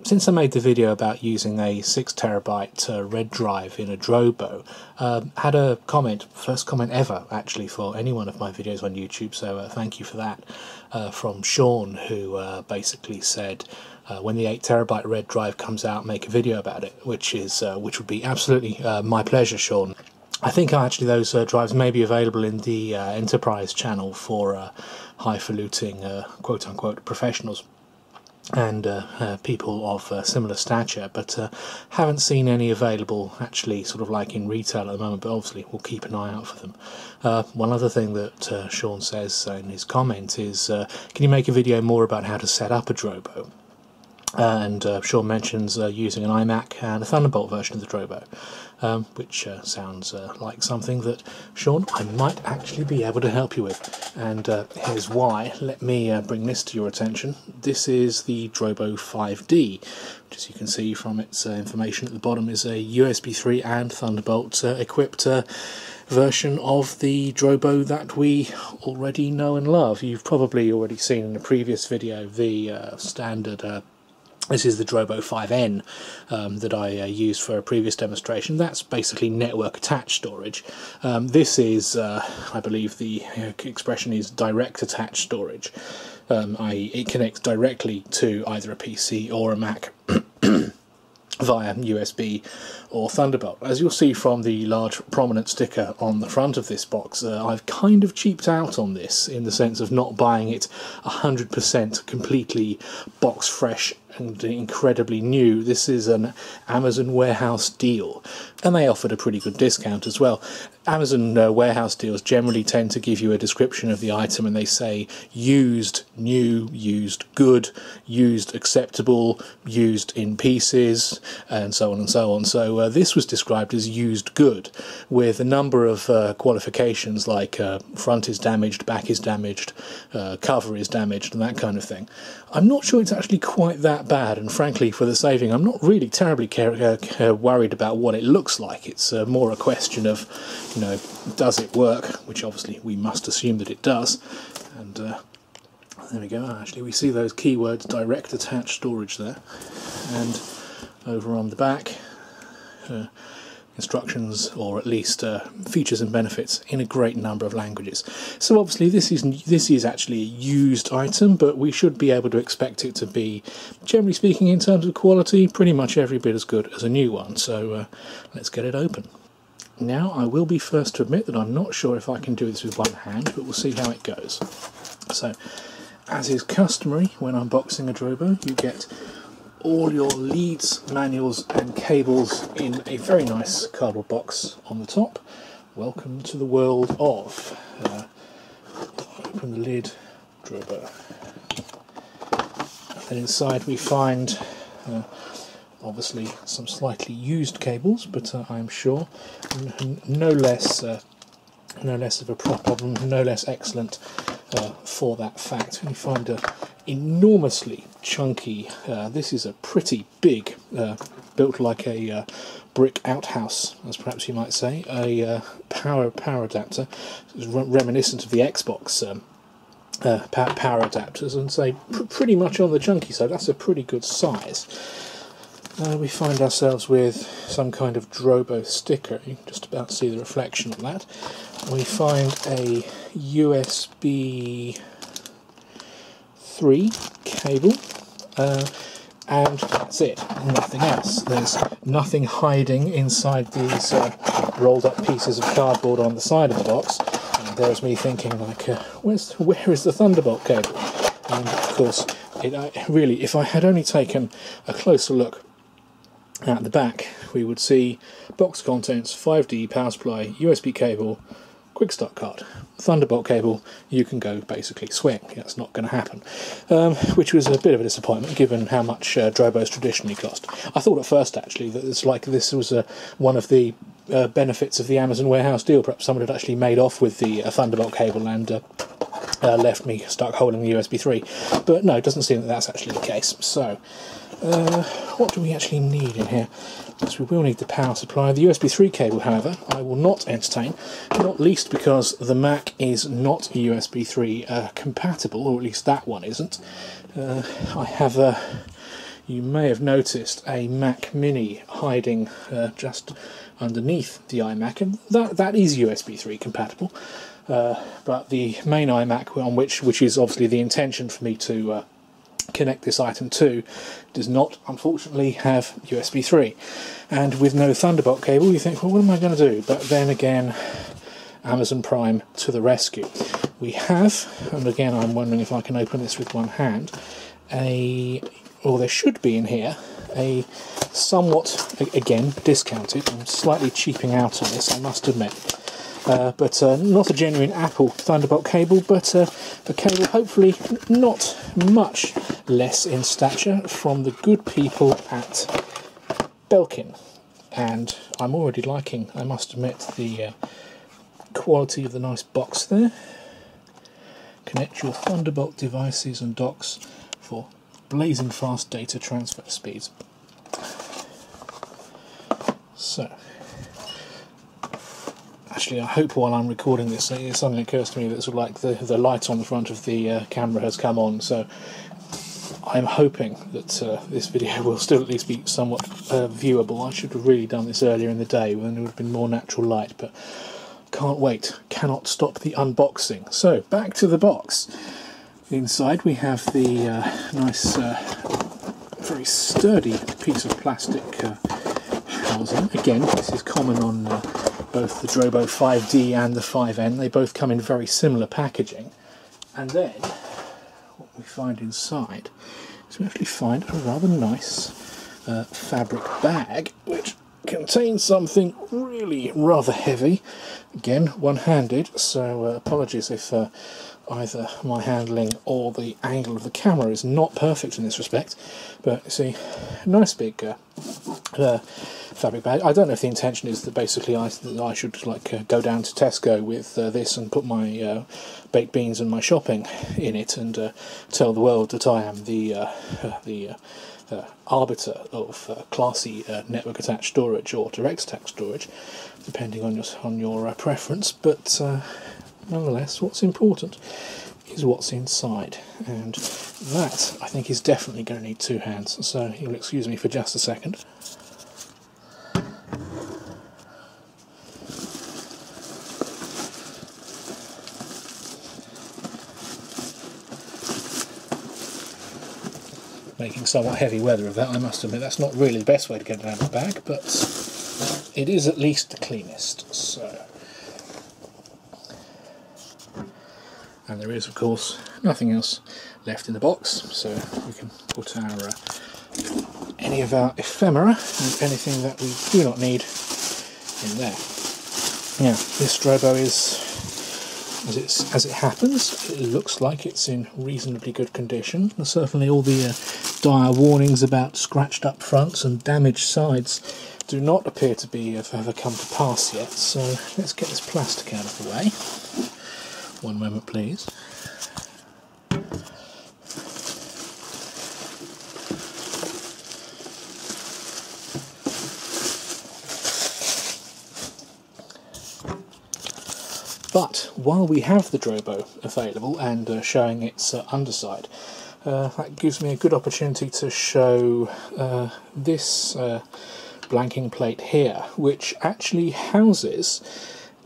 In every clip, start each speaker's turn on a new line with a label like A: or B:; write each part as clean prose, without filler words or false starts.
A: since I made the video about using a 6TB red drive in a Drobo, had a comment, first comment ever actually for any one of my videos on YouTube, so thank you for that, from Sean, who basically said, when the 8TB red drive comes out, make a video about it, which would be absolutely my pleasure, Sean. I think actually those drives may be available in the Enterprise channel for highfalutin quote-unquote professionals and people of similar stature, but haven't seen any available actually sort of like in retail at the moment, but obviously we'll keep an eye out for them. One other thing that Sean says in his comment is, can you make a video more about how to set up a Drobo? And Sean mentions using an iMac and a Thunderbolt version of the Drobo, which sounds like something that, Sean, I might actually be able to help you with. And here's why. Let me bring this to your attention. This is the Drobo 5D, which, as you can see from its information at the bottom, is a USB 3 and Thunderbolt equipped version of the Drobo that we already know and love. You've probably already seen in a previous video the standard this is the Drobo 5N that I used for a previous demonstration. That's basically network attached storage. This is, I believe the expression is direct attached storage, i.e. it connects directly to either a PC or a Mac via USB or Thunderbolt. As you'll see from the large prominent sticker on the front of this box, I've kind of cheaped out on this in the sense of not buying it 100% completely box fresh and incredibly new. This is an Amazon warehouse deal, and they offered a pretty good discount as well. Amazon warehouse deals generally tend to give you a description of the item and they say used, new, used, good, used, acceptable, used in pieces, and so on and so on. So this was described as used good, with a number of qualifications like front is damaged, back is damaged, cover is damaged, and that kind of thing. I'm not sure it's actually quite that bad, and frankly, for the saving, I'm not really terribly worried about what it looks like. It's more a question of, you know, does it work? Which obviously we must assume that it does. And there we go. Actually, we see those keywords, direct attached storage there, and over on the back, instructions, or at least features and benefits in a great number of languages. So obviously this is actually a used item, but we should be able to expect it to be, generally speaking, in terms of quality, pretty much every bit as good as a new one. So let's get it open. Now, I will be first to admit that I'm not sure if I can do this with one hand, but we'll see how it goes. So, as is customary when unboxing a Drobo, you get all your leads, manuals and cables in a very nice cardboard box on the top. Welcome to the world of open the lid, Drobo. And then inside we find obviously some slightly used cables, but I'm sure no less of a problem, no less excellent for that fact. We find a enormously chunky, this is a pretty big, built like a brick outhouse, as perhaps you might say, a power adapter, reminiscent of the Xbox power adapters, and say pretty much on the chunky side. That's a pretty good size. We find ourselves with some kind of Drobo sticker. You can just about see the reflection on that. We find a USB 3 cable, and that's it, nothing else. There's nothing hiding inside these rolled up pieces of cardboard on the side of the box. And there's me thinking, like, where is the Thunderbolt cable? And of course, really, if I had only taken a closer look at the back, we would see box contents, 5D power supply, USB cable, quick start card. Thunderbolt cable, you can go basically swing. That's not going to happen, which was a bit of a disappointment given how much Drobos traditionally cost. I thought at first actually that this was one of the benefits of the Amazon warehouse deal. Perhaps someone had actually made off with the Thunderbolt cable and left me stuck holding the USB 3. But no, it doesn't seem that that's actually the case. So what do we actually need in here? So we will need the power supply. The USB 3 cable, however, I will not entertain, not least because the Mac is not USB 3 compatible, or at least that one isn't. I have you may have noticed a Mac Mini hiding just underneath the iMac, and that is USB 3 compatible. But the main iMac on which is obviously the intention for me to connect this item to does not, unfortunately, have USB 3. And with no Thunderbolt cable, you think, well, what am I going to do? But then again, Amazon Prime to the rescue. We have, and again I'm wondering if I can open this with one hand, or there should be in here, a somewhat, again, discounted, I'm slightly cheaping out on this, I must admit, but not a genuine Apple Thunderbolt cable, but a cable hopefully not much less in stature from the good people at Belkin. And I'm already liking, I must admit, the quality of the nice box there. Connect your Thunderbolt devices and docks for blazing fast data transfer speeds. So, actually, I hope while I'm recording this, it suddenly occurs to me that sort of like the light on the front of the camera has come on. So, I'm hoping that this video will still at least be somewhat viewable. I should have really done this earlier in the day when there would have been more natural light, but can't wait. Cannot stop the unboxing. So, back to the box. Inside we have the nice, very sturdy piece of plastic housing. Again, this is common on both the Drobo 5D and the 5N. They both come in very similar packaging. And then, what we find inside is we actually find a rather nice fabric bag, which contains something really rather heavy. Again, one-handed, so apologies if either my handling or the angle of the camera is not perfect in this respect. But you see, a nice big fabric bag. I don't know if the intention is that basically I should like go down to Tesco with this and put my baked beans and my shopping in it and tell the world that I am the arbiter of classy network attached storage or direct attached storage, depending on your preference. But nonetheless, what's important is what's inside, and that I think is definitely going to need two hands. So you'll excuse me for just a second. Making somewhat heavy weather of that, I must admit. That's not really the best way to get it out of the bag, but it is at least the cleanest. So, and there is, of course, nothing else left in the box, so we can put our any of our ephemera and anything that we do not need in there. Now, this Drobo is, as it happens, it looks like it's in reasonably good condition. And certainly all the dire warnings about scratched up fronts and damaged sides do not appear to be have ever come to pass yet. So let's get this plastic out of the way. One moment, please. But while we have the Drobo available and showing its underside, that gives me a good opportunity to show this blanking plate here, which actually houses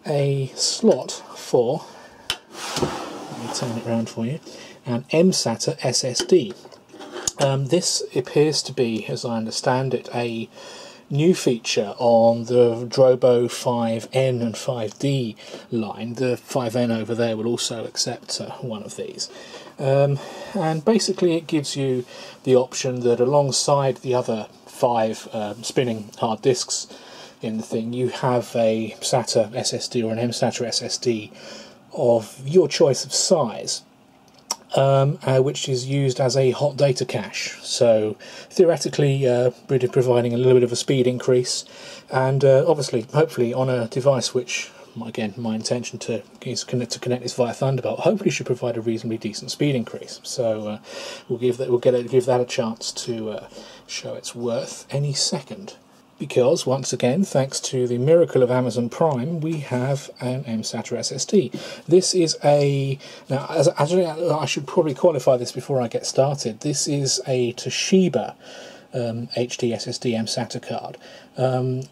A: a slot for, let me turn it around for you, an mSATA SSD. This appears to be, as I understand it, a new feature on the Drobo 5N and 5D line. The 5N over there will also accept one of these. And basically it gives you the option that alongside the other 5 spinning hard disks in the thing, you have a SATA SSD or an mSATA SSD of your choice of size. Which is used as a hot data cache, so theoretically providing a little bit of a speed increase, and obviously, hopefully, on a device which, again, my intention is to connect this via Thunderbolt, hopefully should provide a reasonably decent speed increase. So we'll give that a chance to show its worth any second. Because, once again, thanks to the miracle of Amazon Prime, we have an mSATA SSD. This is a... Now, actually, I should probably qualify this before I get started. This is a Toshiba HD SSD mSATA card.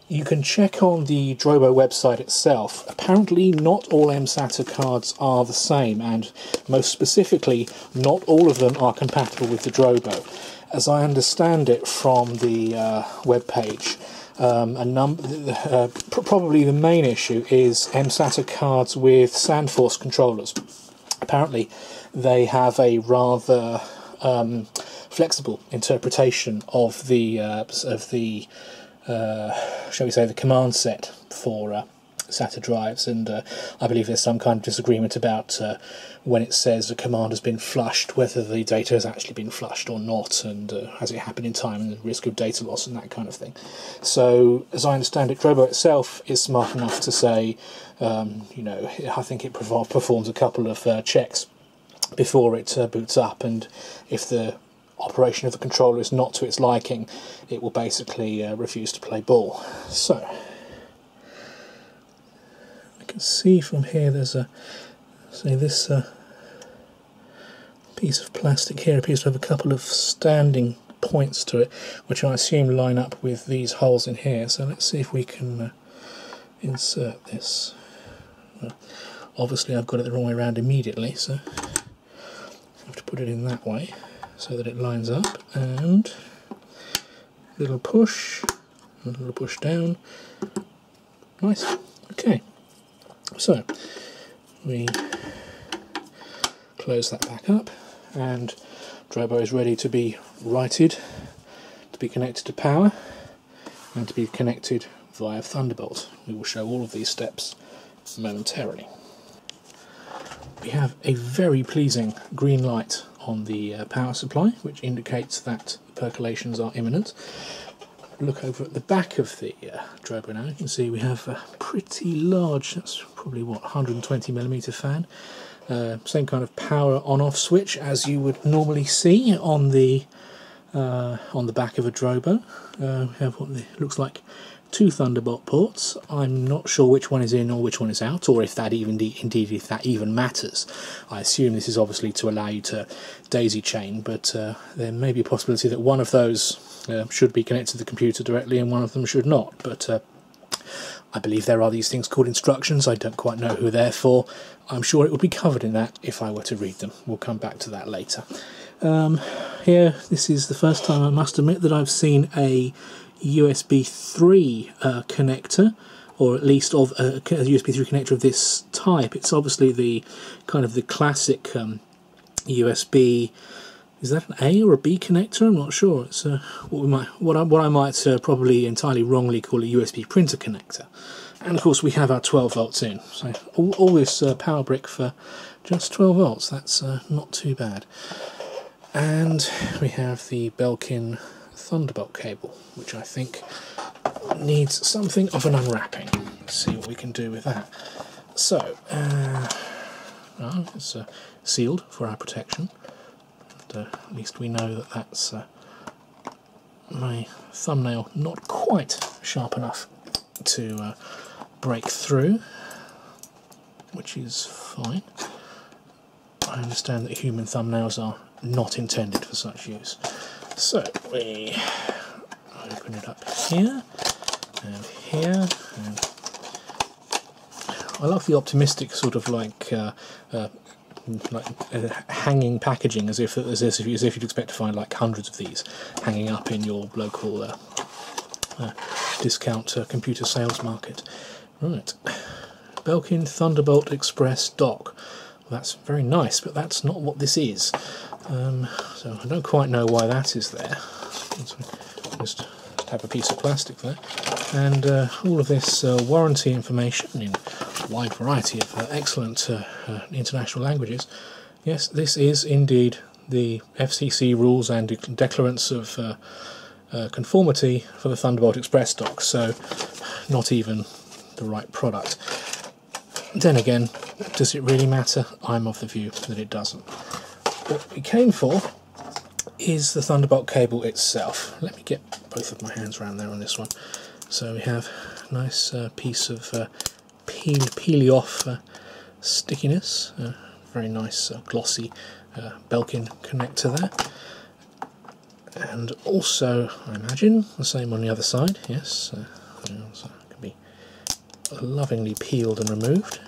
A: You can check on the Drobo website itself. Apparently, not all mSATA cards are the same, and most specifically, not all of them are compatible with the Drobo. As I understand it from the web page, probably the main issue is mSATA cards with SandForce controllers. Apparently, they have a rather flexible interpretation of the shall we say, the command set for SATA drives, and I believe there's some kind of disagreement about when it says a command has been flushed, whether the data has actually been flushed or not, and has it happened in time, and the risk of data loss and that kind of thing. So, as I understand it, Drobo itself is smart enough to say, you know, I think it performs a couple of checks before it boots up, and if the operation of the controller is not to its liking, it will basically refuse to play ball. So, I can see from here there's a, say, this piece of plastic here appears to have a couple of standing points to it, which I assume line up with these holes in here. So let's see if we can insert this. Well, obviously I've got it the wrong way around immediately, so I have to put it in that way so that it lines up, and a little push, a little push down. Nice. Okay. So we close that back up, and Drobo is ready to be righted, to be connected to power, and to be connected via Thunderbolt. We will show all of these steps momentarily. We have a very pleasing green light on the power supply, which indicates that percolations are imminent. Look over at the back of the Drobo now. You can see we have a pretty large, that's probably what, 120mm fan. Same kind of power on-off switch as you would normally see on the back of a Drobo. We have what looks like two Thunderbolt ports. I'm not sure which one is in or which one is out, or if that even matters. I assume this is obviously to allow you to daisy chain, but there may be a possibility that one of those should be connected to the computer directly and one of them should not. But I believe there are these things called instructions. I don't quite know who they're for. I'm sure it would be covered in that if I were to read them. We'll come back to that later. Here, this is the first time, I must admit, that I've seen a USB 3 connector, or at least of a USB 3 connector of this type. It's obviously the kind of the classic USB. Is that an A or a B connector? I'm not sure. It's what I might probably entirely wrongly call a USB printer connector. And of course we have our 12 volts in. So all this power brick for just 12 volts. That's not too bad. And we have the Belkin Thunderbolt cable, which I think needs something of an unwrapping. Let's see what we can do with that. So, it's sealed for our protection. At least we know that that's my thumbnail not quite sharp enough to break through, which is fine. I understand that human thumbnails are not intended for such use. So we open it up here and here, and I love the optimistic sort of like hanging packaging, as if you'd expect to find like hundreds of these hanging up in your local discount computer sales market. Right, Belkin Thunderbolt Express dock. Well, that's very nice, but that's not what this is. So I don't quite know why that is there. Just have a piece of plastic there, and all of this warranty information in a wide variety of excellent international languages. Yes, this is indeed the FCC rules and declarants of conformity for the Thunderbolt Express dock, so not even the right product. Then again, does it really matter? I'm of the view that it doesn't. What we came for is the Thunderbolt cable itself. Let me get both of my hands around there on this one. So we have a nice piece of peely off stickiness, very nice glossy Belkin connector there, and also I imagine the same on the other side. Yes, so it can be lovingly peeled and removed.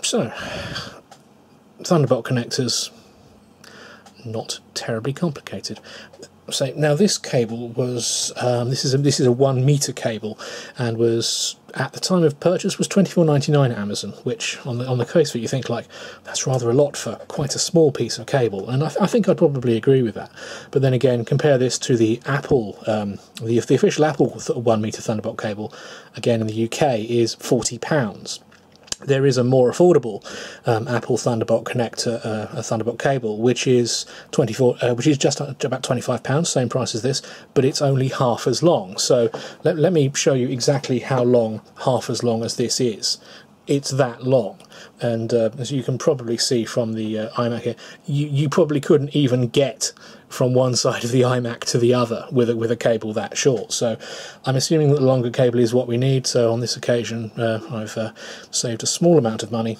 A: So Thunderbolt connectors, not terribly complicated. So now this cable was this is a 1 meter cable, and was at the time of purchase was $24.99 at Amazon, which on the face of it you think like that's rather a lot for quite a small piece of cable, and I think I'd probably agree with that. But then again, compare this to the Apple the official Apple 1 meter Thunderbolt cable, again in the UK, is £40. There is a more affordable Apple Thunderbolt connector, a Thunderbolt cable, which is just about £25, same price as this, but it's only half as long. So let me show you exactly how long half as long as this is. It's that long, and as you can probably see from the iMac here, you probably couldn't even get from one side of the iMac to the other with a cable that short. So I'm assuming that the longer cable is what we need. So on this occasion, I've saved a small amount of money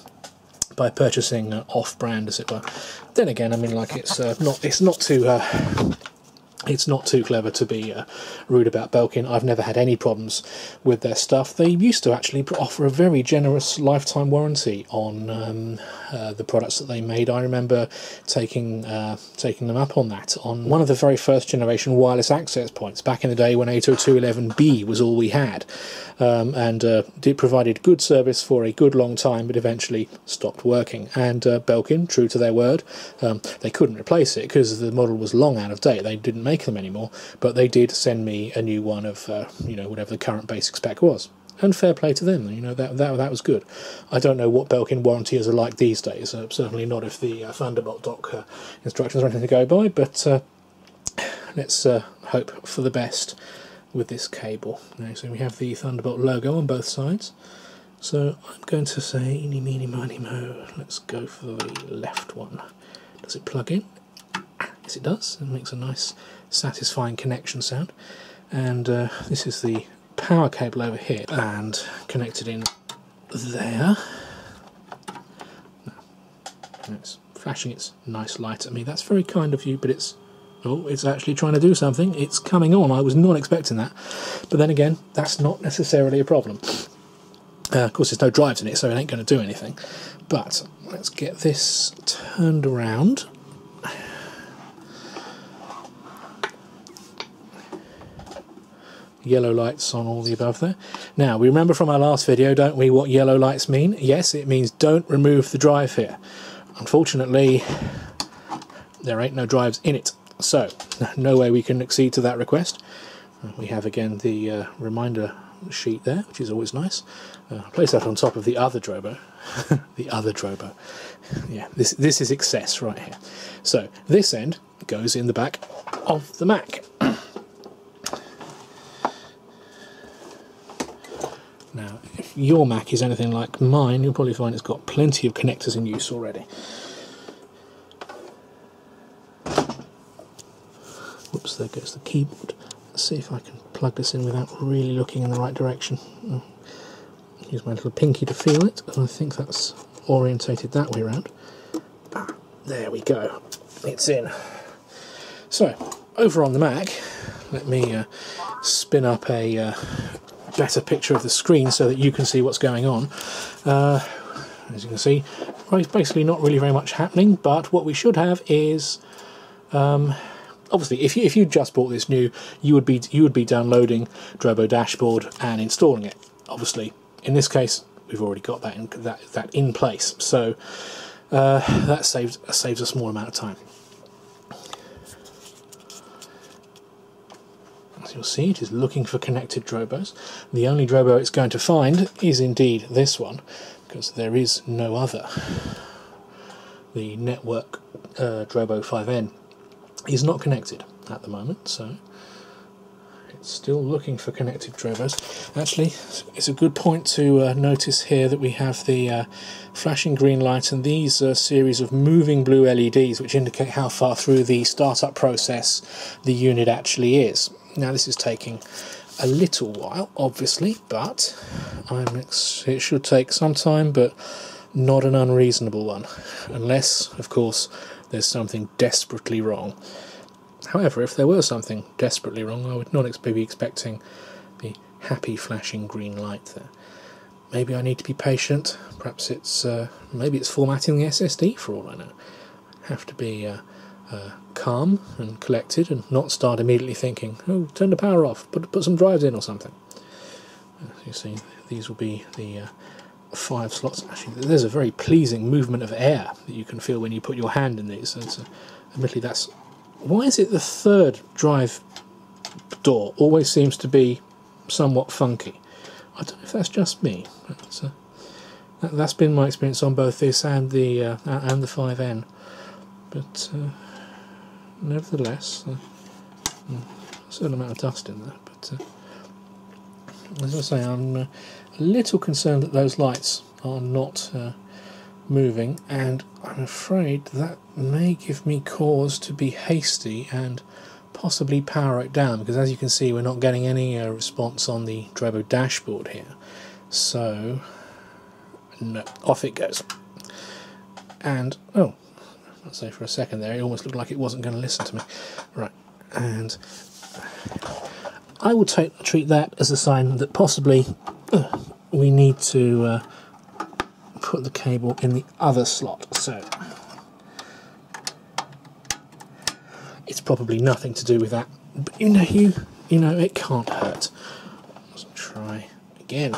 A: by purchasing off-brand, as it were. Then again, I mean, like it's not too clever to be rude about Belkin. I've never had any problems with their stuff. They used to actually offer a very generous lifetime warranty on the products that they made. I remember taking them up on that on one of the very first generation wireless access points back in the day when 802.11b was all we had, and it provided good service for a good long time, but eventually stopped working. And Belkin, true to their word, they couldn't replace it because the model was long out of date. They didn't make them anymore, but they did send me a new one of whatever the current basic spec was, and fair play to them. That was good. I don't know what Belkin warranties are like these days, certainly not if the Thunderbolt dock instructions are anything to go by, but let's hope for the best with this cable. Now, so we have the Thunderbolt logo on both sides, so I'm going to say eeny meeny miny mo, let's go for the left one. Does it plug in? Yes, it does. It makes a nice satisfying connection sound. And this is the power cable over here, and connected in there. It's flashing its nice light at me. That's very kind of you, but it's actually trying to do something. It's coming on. I was not expecting that. But then again, that's not necessarily a problem. Of course, there's no drives in it, so it ain't going to do anything. But let's get this turned around. Yellow lights on all the above there. Now, we remember from our last video, don't we, what yellow lights mean? Yes, it means don't remove the drive here. Unfortunately, there ain't no drives in it, so no way we can accede to that request. We have again the reminder sheet there, which is always nice. Place that on top of the other Drobo. The other Drobo. Yeah, this is excess right here. So this end goes in the back of the Mac. Now, if your Mac is anything like mine, you'll probably find it's got plenty of connectors in use already. Whoops, there goes the keyboard. Let's see if I can plug this in without really looking in the right direction. Use my little pinky to feel it, and I think that's orientated that way around. There we go. It's in. So, over on the Mac, let me spin up a better picture of the screen so that you can see what's going on. As you can see, basically not really very much happening, but what we should have is obviously if you just bought this new, you would be downloading Drobo Dashboard and installing it. Obviously in this case we've already got that in place, so that saves a small amount of time. As you'll see, it is looking for connected Drobos. The only Drobo it's going to find is indeed this one, because there is no other. The network Drobo 5N is not connected at the moment, so It's still looking for connected Drobos. Actually, it's a good point to notice here that we have the flashing green light and these series of moving blue LEDs which indicate how far through the startup process the unit actually is. Now this is taking a little while, obviously, but it should take some time, but not an unreasonable one, unless, of course, there's something desperately wrong. However, if there were something desperately wrong, I would not be expecting the happy flashing green light there. Maybe I need to be patient. Perhaps it's maybe it's formatting the SSD for all I know. Have to be calm and collected and not start immediately thinking, oh, turn the power off, put some drives in or something. As you see, these will be the 5 slots. Actually, there's a very pleasing movement of air that you can feel when you put your hand in these. Admittedly, that's... Why is it the third drive door always seems to be somewhat funky? I don't know if that's just me. That's been my experience on both this and the 5N. But nevertheless, a certain amount of dust in there. But as I say, I'm a little concerned that those lights are not moving, and I'm afraid that may give me cause to be hasty and possibly power it down, because as you can see we're not getting any response on the Drobo dashboard here. So no, off it goes. And oh, I'll say for a second there it almost looked like it wasn't going to listen to me. Right, and I would treat that as a sign that possibly we need to put the cable in the other slot. So it's probably nothing to do with that, but you know it can't hurt. Let's try again.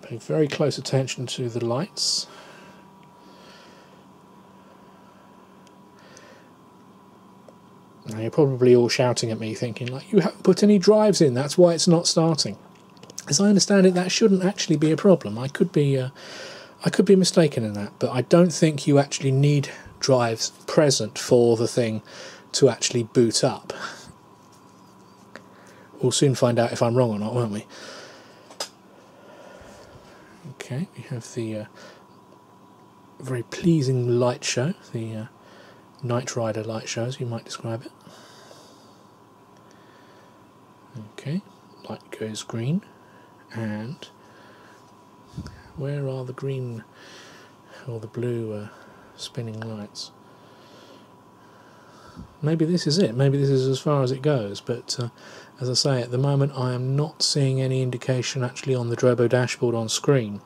A: Pay very close attention to the lights. Now you're probably all shouting at me thinking, like, you haven't put any drives in, that's why it's not starting. As I understand it, that shouldn't actually be a problem. I could be mistaken in that, but I don't think you actually need drives present for the thing to actually boot up. We'll soon find out if I'm wrong or not, won't we? Okay, we have the very pleasing light show, the Night Rider light show, as you might describe it. Okay, light goes green, and where are the green or the blue spinning lights? Maybe this is it, maybe this is as far as it goes, but as I say, at the moment I am not seeing any indication actually on the Drobo dashboard on screen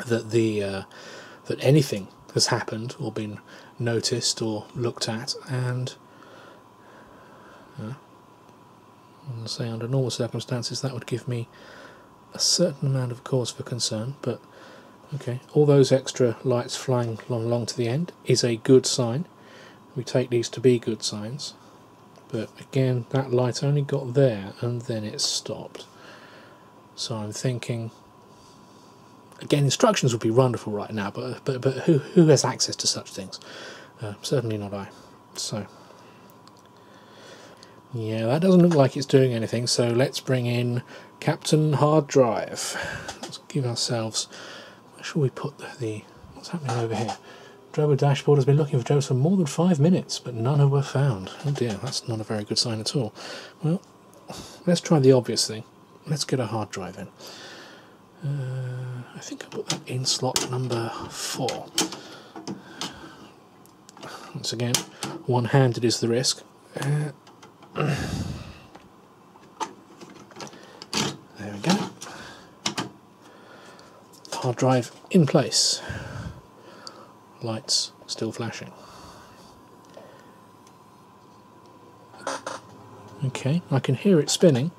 A: that that anything has happened or been noticed or looked at, and I'll say under normal circumstances that would give me a certain amount of cause for concern, but okay, all those extra lights flying along to the end is a good sign. We take these to be good signs, but again that light only got there and then it stopped. So I'm thinking, again, instructions would be wonderful right now, but who has access to such things? Certainly not I. So yeah, that doesn't look like it's doing anything, so let's bring in Captain Hard Drive. Let's give ourselves... Where shall we put the... What's happening over here? Drobo dashboard has been looking for Drobos for more than 5 minutes, but none were found. Oh dear, that's not a very good sign at all. Well, let's try the obvious thing. Let's get a hard drive in. I think I put that in slot number 4. Once again, one-handed is the risk. There we go. Hard drive in place. Lights still flashing. Okay, I can hear it spinning.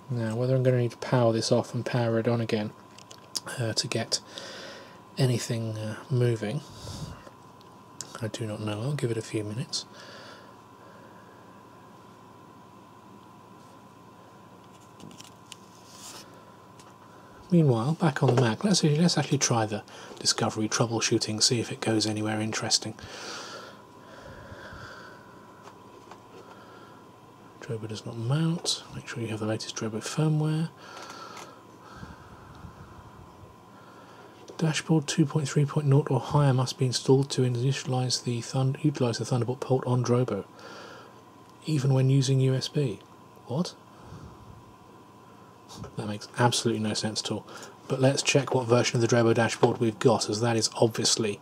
A: Now, whether I'm going to need to power this off and power it on again to get anything moving, I do not know. I'll give it a few minutes. Meanwhile, back on the Mac, let's actually try the Discovery troubleshooting, see if it goes anywhere interesting. Drobo does not mount. Make sure you have the latest Drobo firmware. Dashboard 2.3.0 or higher must be installed to utilise the Thunderbolt port on Drobo, even when using USB. What? That makes absolutely no sense at all. But let's check what version of the Drobo dashboard we've got, as that is obviously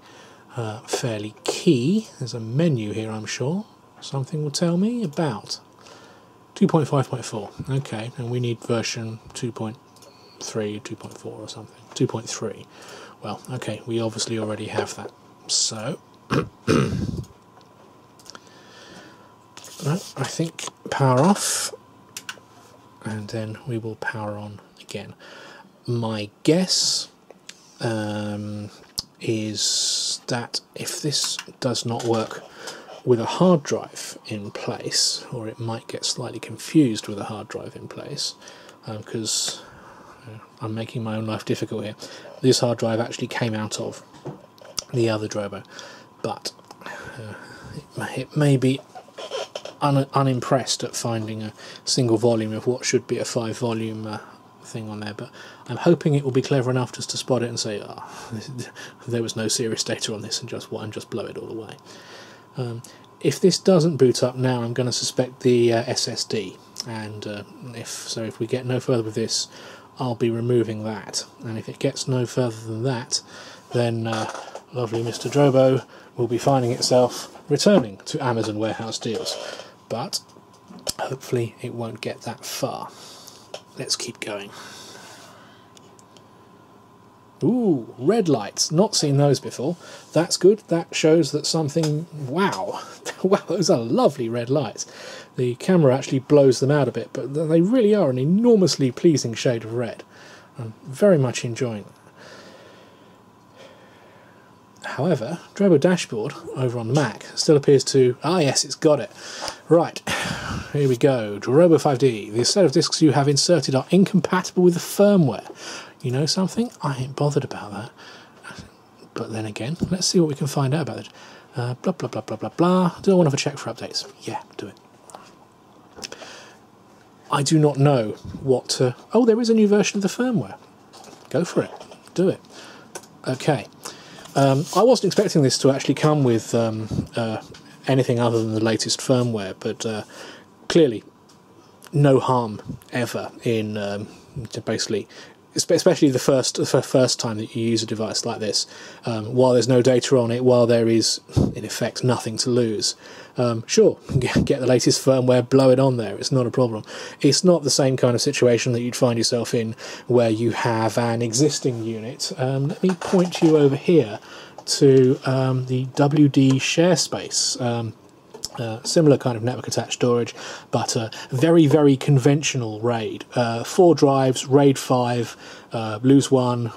A: fairly key. There's a menu here, I'm sure. Something will tell me about 2.5.4. Okay, and we need version 2.3, 2.4 or something. 2.3. Well, okay, we obviously already have that. So, I think power off, and then we will power on again. My guess is that if this does not work with a hard drive in place, or it might get slightly confused with a hard drive in place, because I'm making my own life difficult here. This hard drive actually came out of the other Drobo, but it may be unimpressed at finding a single volume of what should be a 5-volume thing on there, but I'm hoping it will be clever enough just to spot it and say, there was no serious data on this, and just blow it all away. If this doesn't boot up now, I'm going to suspect the SSD, and if we get no further with this, I'll be removing that, and if it gets no further than that, then lovely Mr. Drobo will be finding itself returning to Amazon warehouse deals, but hopefully it won't get that far. Let's keep going. Ooh, red lights. Not seen those before. That's good. That shows that something... Wow. Wow, those are lovely red lights. The camera actually blows them out a bit, but they really are an enormously pleasing shade of red. I'm very much enjoying that. However, Drobo dashboard over on the Mac still appears to... Ah yes, it's got it. Right, here we go. Drobo 5D. The set of discs you have inserted are incompatible with the firmware. You know something? I ain't bothered about that. But then again, let's see what we can find out about it. Blah, blah, blah, blah, blah, blah. Do I want to have a check for updates? Yeah, do it. I do not know what... Oh, there is a new version of the firmware. Go for it. Do it. Okay. I wasn't expecting this to actually come with anything other than the latest firmware, but clearly no harm ever in basically... especially the first time that you use a device like this, while there's no data on it, while there is, in effect, nothing to lose. Sure, get the latest firmware, blow it on there, it's not a problem. It's not the same kind of situation that you'd find yourself in where you have an existing unit. Let me point you over here to the WD share space. Similar kind of network attached storage, but very, very conventional RAID. 4 drives, RAID 5, lose 1,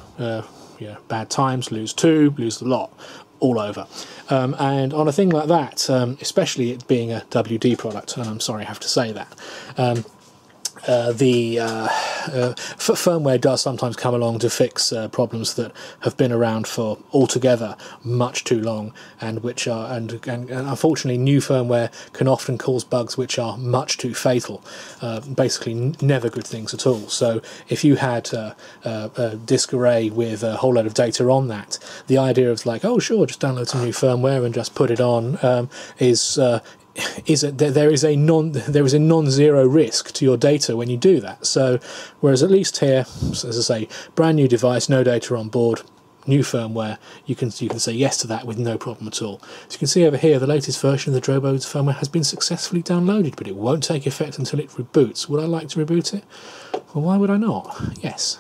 A: yeah, bad times, lose 2, lose the lot, all over. And on a thing like that, especially it being a WD product, and I'm sorry I have to say that, firmware does sometimes come along to fix problems that have been around for altogether much too long, and which are and unfortunately new firmware can often cause bugs which are much too fatal. Basically never good things at all. So if you had a disk array with a whole load of data on that, the idea of like, oh sure, just download some new firmware and just put it on there is a non-zero risk to your data when you do that. So whereas at least here, as I say, brand new device, no data on board, new firmware, you can say yes to that with no problem at all. So you can see over here the latest version of the Drobo's firmware has been successfully downloaded, but it won't take effect until it reboots. Would I like to reboot it? Well, why would I not? Yes.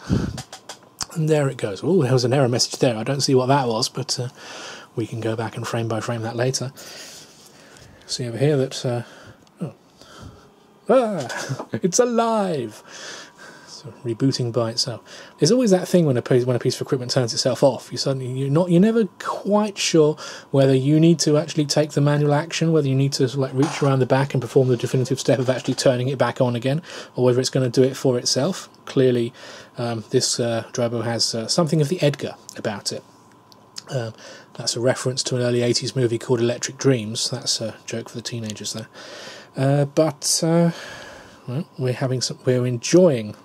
A: And there it goes. Oh, there was an error message there. I don't see what that was, but we can go back and frame by frame that later. See over here that it's alive. So rebooting by itself. There's always that thing when a piece of equipment turns itself off. You're never quite sure whether you need to actually take the manual action, whether you need to like reach around the back and perform the definitive step of actually turning it back on again, or whether it's going to do it for itself. Clearly, this Drobo has something of the Edgar about it. That's a reference to an early 80s movie called Electric Dreams. That's a joke for the teenagers there. Well, we're enjoying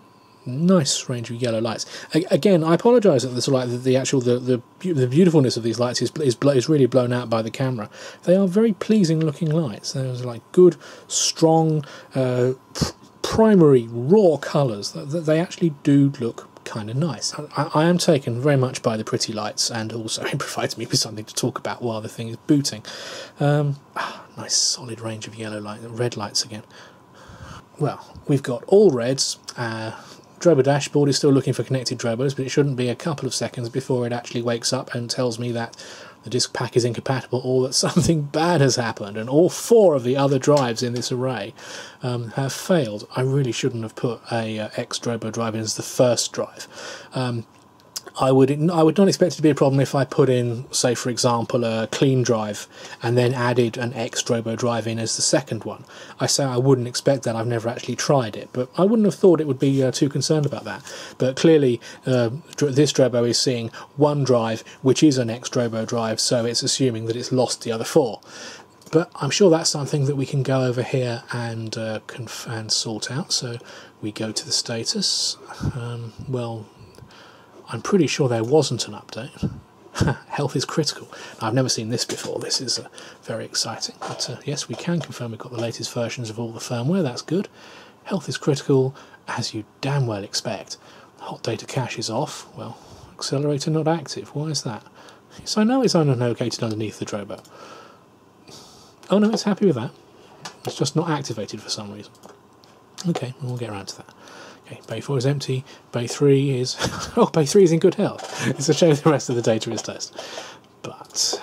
A: nice range of yellow lights. Again, I apologise that the beautifulness of these lights is really blown out by the camera. They are very pleasing looking lights. There's like good, strong, primary raw colours. They actually do look kind of nice. I am taken very much by the pretty lights, and also it provides me with something to talk about while the thing is booting. Nice solid range of yellow light, red lights again. Well, we've got all reds. Drobo dashboard is still looking for connected Drobos, but it shouldn't be a couple of seconds before it actually wakes up and tells me that the disk pack is incompatible or that something bad has happened, and all 4 of the other drives in this array have failed. I really shouldn't have put a X-Drobo drive in as the first drive. I would not expect it to be a problem if I put in, say for example, a clean drive and then added an X-Drobo drive in as the second one. I say I wouldn't expect that, I've never actually tried it, but I wouldn't have thought it would be too concerned about that. But clearly this Drobo is seeing one drive, which is an X-Drobo drive, so it's assuming that it's lost the other 4. But I'm sure that's something that we can go over here and sort out. So we go to the status. Well, I'm pretty sure there wasn't an update. Health is critical. I've never seen this before. This is very exciting. But yes, we can confirm we've got the latest versions of all the firmware. That's good. Health is critical, as you damn well expect. Hot data cache is off. Well, accelerator not active. Why is that? So I know it's unlocated underneath the Drobo. Oh no, it's happy with that. It's just not activated for some reason. Okay, we'll get around to that. Okay, bay 4 is empty, bay 3 is... oh, bay 3 is in good health. It's a shame the rest of the data is toast. But,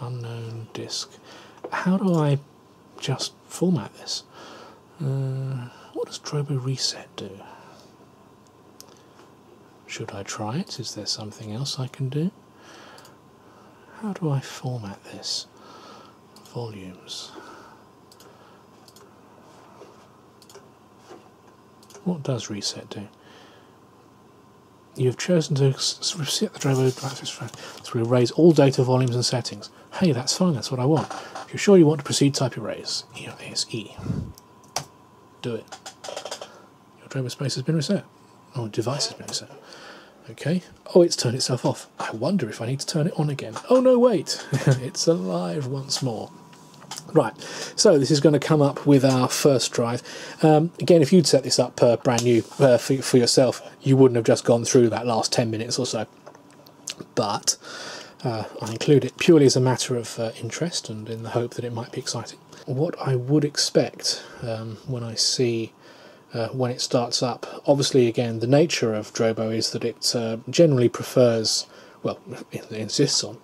A: unknown disk. How do I just format this? What does Drobo reset do? Should I try it? Is there something else I can do? How do I format this? Volumes. What does reset do? You have chosen to reset the Drobo to erase all data volumes and settings. Hey, that's fine, that's what I want. If you're sure you want to proceed, type erase. E. Do it. Your Drobo space has been reset. Oh, device has been reset. Okay. Oh, it's turned itself off. I wonder if I need to turn it on again. Oh no, wait! It's alive once more. Right, so this is going to come up with our first drive. Again, if you'd set this up brand new for yourself, you wouldn't have just gone through that last 10 minutes or so. But I include it purely as a matter of interest and in the hope that it might be exciting. What I would expect when I see when it starts up, obviously again the nature of Drobo is that it generally prefers, well, it insists on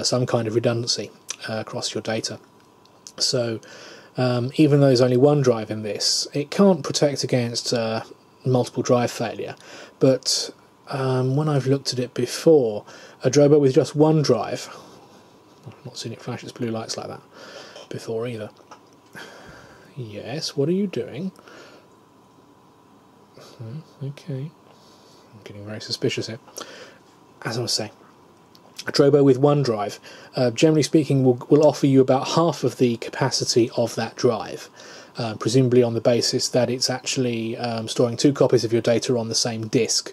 A: some kind of redundancy across your data. So even though there's only one drive in this, it can't protect against multiple drive failure. But when I've looked at it before, a Drobo with just one drive, I've not seen it flash its blue lights like that before either. Yes, what are you doing? Okay, I'm getting very suspicious here. As I was saying, a Drobo with one drive, generally speaking, will offer you about half of the capacity of that drive, presumably on the basis that it's actually storing 2 copies of your data on the same disk,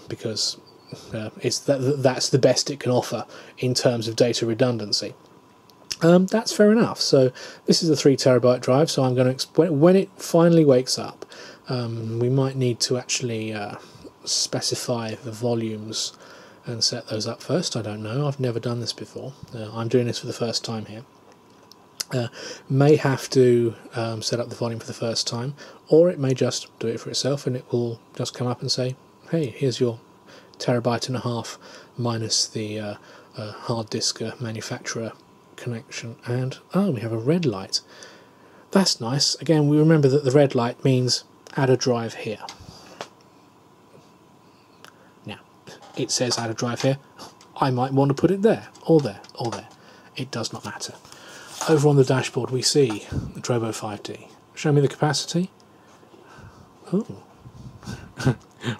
A: because that's the best it can offer in terms of data redundancy. That's fair enough. So this is a 3 terabyte drive, so I'm going to when it finally wakes up, we might need to actually specify the volumes and set those up first. I don't know, I've never done this before. I'm doing this for the first time here. May have to set up the volume for the first time, or it may just do it for itself and it will just come up and say, hey, here's your 1.5 terabytes minus the hard disk manufacturer connection, and oh, we have a red light. That's nice. Again, we remember that the red light means add a drive here. It says add a drive here. I might want to put it there, or there, or there. It does not matter. Over on the dashboard we see the Drobo 5D. Show me the capacity. Oh.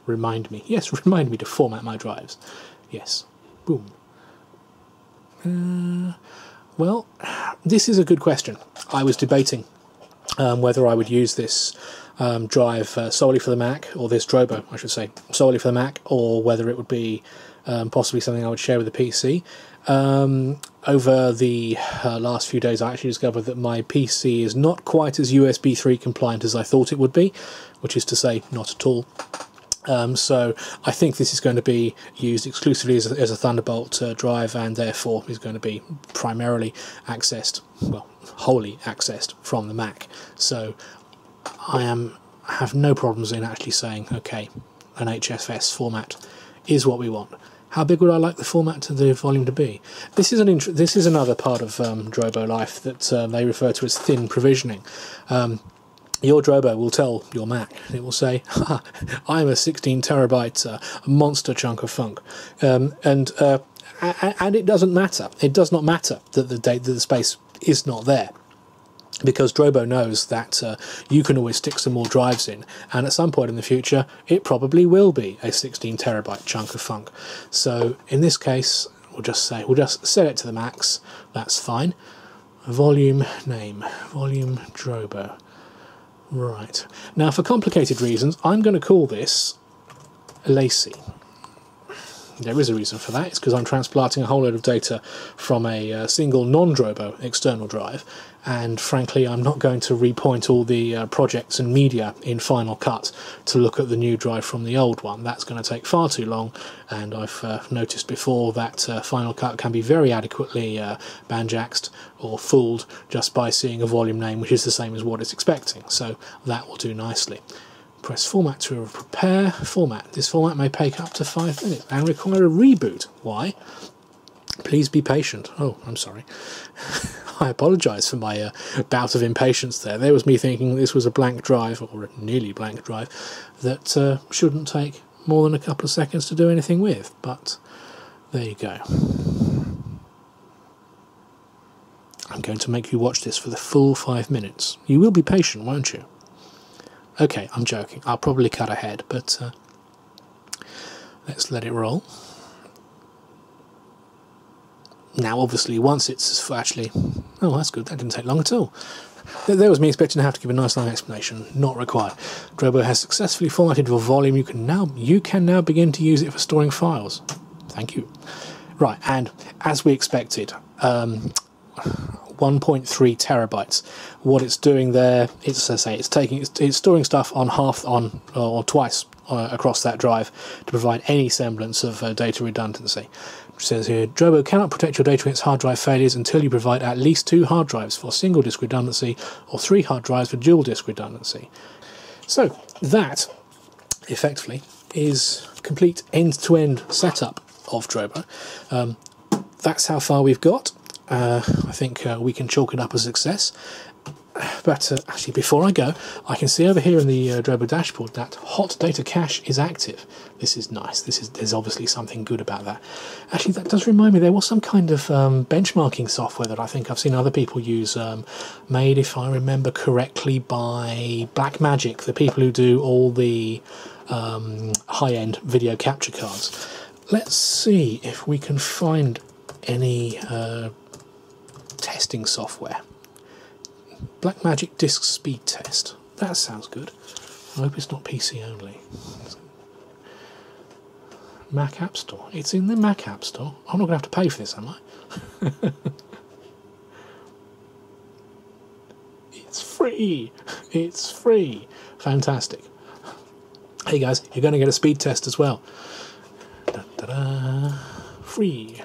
A: Remind me. Yes, remind me to format my drives. Yes. Boom. Well, this is a good question. I was debating whether I would use this drive solely for the Mac, or this Drobo, I should say, solely for the Mac, or whether it would be possibly something I would share with the PC. Over the last few days, I actually discovered that my PC is not quite as USB 3 compliant as I thought it would be, which is to say, not at all. So I think this is going to be used exclusively as a Thunderbolt drive, and therefore is going to be primarily accessed, well, wholly accessed from the Mac. So I have no problems in actually saying, okay, an HFS format is what we want. How big would I like the format to the volume to be? This is another part of Drobo life that they refer to as thin provisioning. Your Drobo will tell your Mac, it will say, I'm a 16 terabyte monster chunk of funk. And it doesn't matter. It does not matter that the space is not there, because Drobo knows that you can always stick some more drives in, and at some point in the future it probably will be a 16 terabyte chunk of funk. So in this case, we'll just set it to the max. That's fine. Volume name, volume Drobo. Right, now for complicated reasons I'm going to call this Lacy. There is a reason for that. It's because I'm transplanting a whole load of data from a single non-Drobo external drive, and frankly I'm not going to repoint all the projects and media in Final Cut to look at the new drive from the old one. That's going to take far too long, and I've noticed before that Final Cut can be very adequately banjaxed or fooled just by seeing a volume name which is the same as what it's expecting, so that will do nicely. Press format to prepare format. This format may take up to 5 minutes and require a reboot. Why? Please be patient. Oh, I'm sorry. I apologise for my bout of impatience there. There was me thinking this was a blank drive, or a nearly blank drive, that shouldn't take more than a couple of seconds to do anything with, but there you go. I'm going to make you watch this for the full 5 minutes. You will be patient, won't you? Okay, I'm joking. I'll probably cut ahead, but let's let it roll. Now, obviously, once it's actually... Oh, that's good. That didn't take long at all. There was me expecting to have to give a nice long explanation. Not required. Drobo has successfully formatted your volume. You can now begin to use it for storing files. Thank you. Right, and as we expected, 1.3 terabytes. What it's doing there, it's, as I say, it's storing stuff on or twice across that drive to provide any semblance of data redundancy. It says here, Drobo cannot protect your data against hard drive failures until you provide at least 2 hard drives for single disk redundancy or 3 hard drives for dual disk redundancy. So that effectively is complete end-to-end setup of Drobo. That's how far we've got. I think we can chalk it up as a success. But actually, before I go, I can see over here in the Drobo dashboard that hot data cache is active. This is nice. There's obviously something good about that. Actually, that does remind me, there was some kind of benchmarking software that I think I've seen other people use, made, if I remember correctly, by Blackmagic, the people who do all the high-end video capture cards. Let's see if we can find any testing software. Blackmagic Disk Speed Test. That sounds good. I hope it's not PC only. Mac App Store. It's in the Mac App Store. I'm not going to have to pay for this, am I? It's free. It's free. Fantastic. Hey guys, you're going to get a speed test as well. Da, da, da. Free.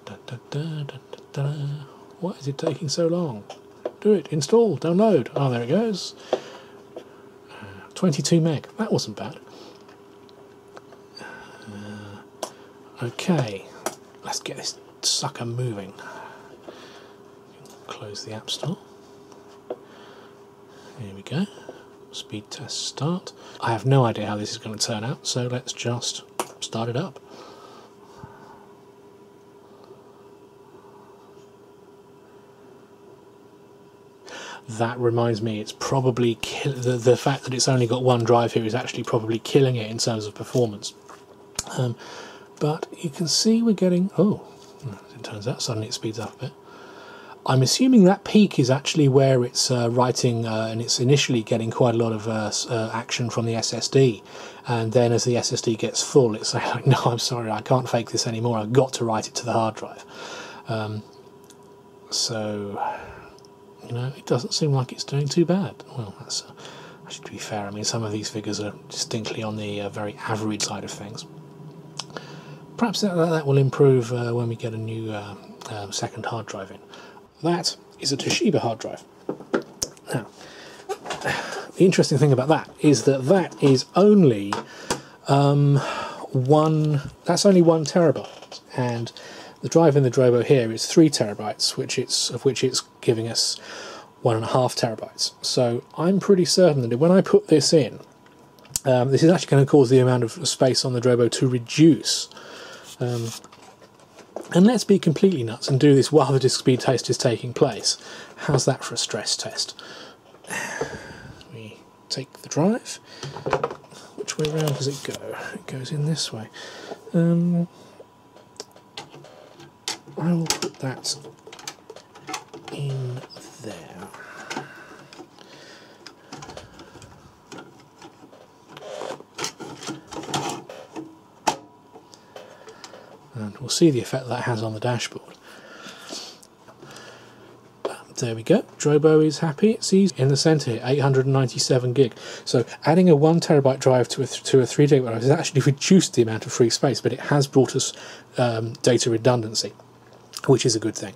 A: Da, da, da, da, da, da. Why is it taking so long? Do it. Install. Download. Oh, there it goes. 22 meg. That wasn't bad. Okay. Let's get this sucker moving. Close the App Store. Here we go. Speed test start. I have no idea how this is going to turn out, so let's just start it up. That reminds me, it's probably the fact that it's only got one drive here is actually probably killing it in terms of performance. But you can see we're getting... Oh, it turns out suddenly it speeds up a bit. I'm assuming that peak is actually where it's writing, and it's initially getting quite a lot of action from the SSD, and then as the SSD gets full, it's like, no, I'm sorry, I can't fake this anymore, I've got to write it to the hard drive. So, you know, it doesn't seem like it's doing too bad. Well, that's actually, to be fair, I mean, some of these figures are distinctly on the very average side of things. Perhaps that will improve when we get a new second hard drive in. That is a Toshiba hard drive. Now, the interesting thing about that is that is only that's only 1 terabyte, and the drive in the Drobo here is 3 terabytes, of which it's giving us 1.5 terabytes. So I'm pretty certain that when I put this in, this is actually going to cause the amount of space on the Drobo to reduce. And let's be completely nuts and do this while the disk speed test is taking place. How's that for a stress test? We take the drive. Which way round does it go? It goes in this way. I will put that in there. And we'll see the effect that has on the dashboard. There we go. Drobo is happy. It sees in the centre here 897 gig. So adding a 1 terabyte drive to a 3 gigabyte drive has actually reduced the amount of free space, but it has brought us data redundancy, which is a good thing.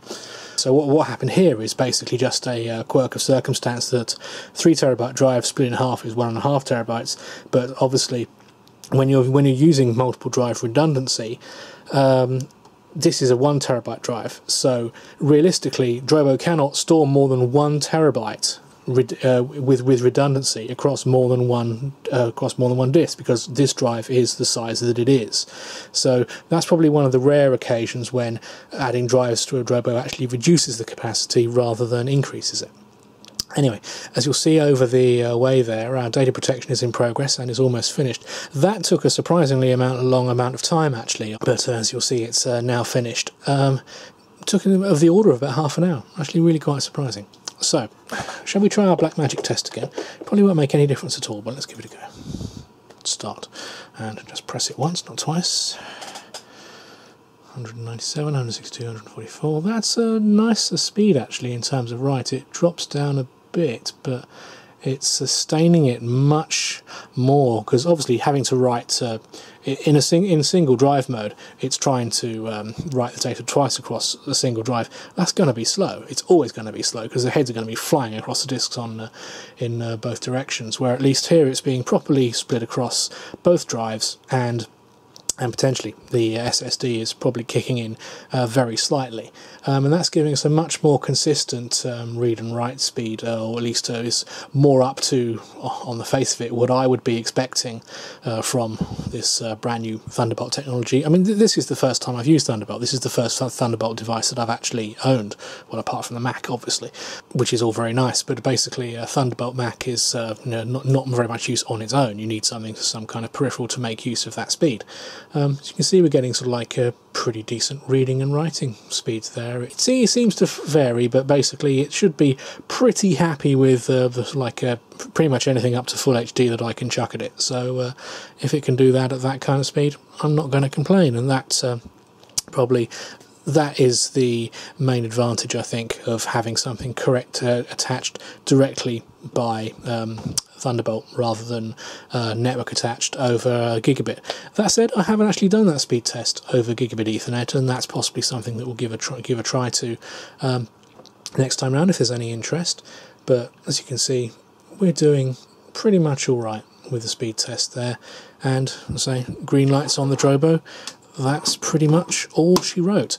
A: So what happened here is basically just a quirk of circumstance that 3 terabyte drive split in half is 1.5 terabytes, but obviously when you're using multiple drive redundancy, this is a 1 terabyte drive, so realistically Drobo cannot store more than 1 terabyte with redundancy across more than one disk, because this drive is the size that it is. So that's probably one of the rare occasions when adding drives to a Drobo actually reduces the capacity rather than increases it. Anyway, as you'll see over the way there, our data protection is in progress and is almost finished. That took a surprisingly long amount of time actually, but as you'll see it's now finished. Took of the order of about half an hour, actually really quite surprising. So, shall we try our black magic test again? Probably won't make any difference at all, but let's give it a go. Start, and just press it once, not twice. 197, 162, 144. That's a nicer speed actually in terms of write. It drops down a bit, but it's sustaining it much more, because obviously having to write in single drive mode, it's trying to write the data twice across a single drive. That's going to be slow. It's always going to be slow because the heads are going to be flying across the disks in both directions, where at least here it's being properly split across both drives, and potentially the SSD is probably kicking in very slightly, and that's giving us a much more consistent read and write speed, or at least is more up to, on the face of it, what I would be expecting from this brand new Thunderbolt technology. I mean, this is the first time I've used Thunderbolt. This is the first Thunderbolt device that I've actually owned, well, apart from the Mac obviously, which is all very nice, but basically a Thunderbolt Mac is not very much use on its own. You need some kind of peripheral to make use of that speed. As you can see, we're getting sort of like a pretty decent reading and writing speeds there. It seems to vary, but basically it should be pretty happy with pretty much anything up to full HD that I can chuck at it. So if it can do that at that kind of speed, I'm not going to complain, and that's probably... That is the main advantage, I think, of having something attached directly by Thunderbolt rather than network attached over gigabit. That said, I haven't actually done that speed test over gigabit Ethernet, and that's possibly something that we'll give a try to next time round if there's any interest. But as you can see, we're doing pretty much all right with the speed test there, and as I say, green lights on the Drobo. That's pretty much all she wrote.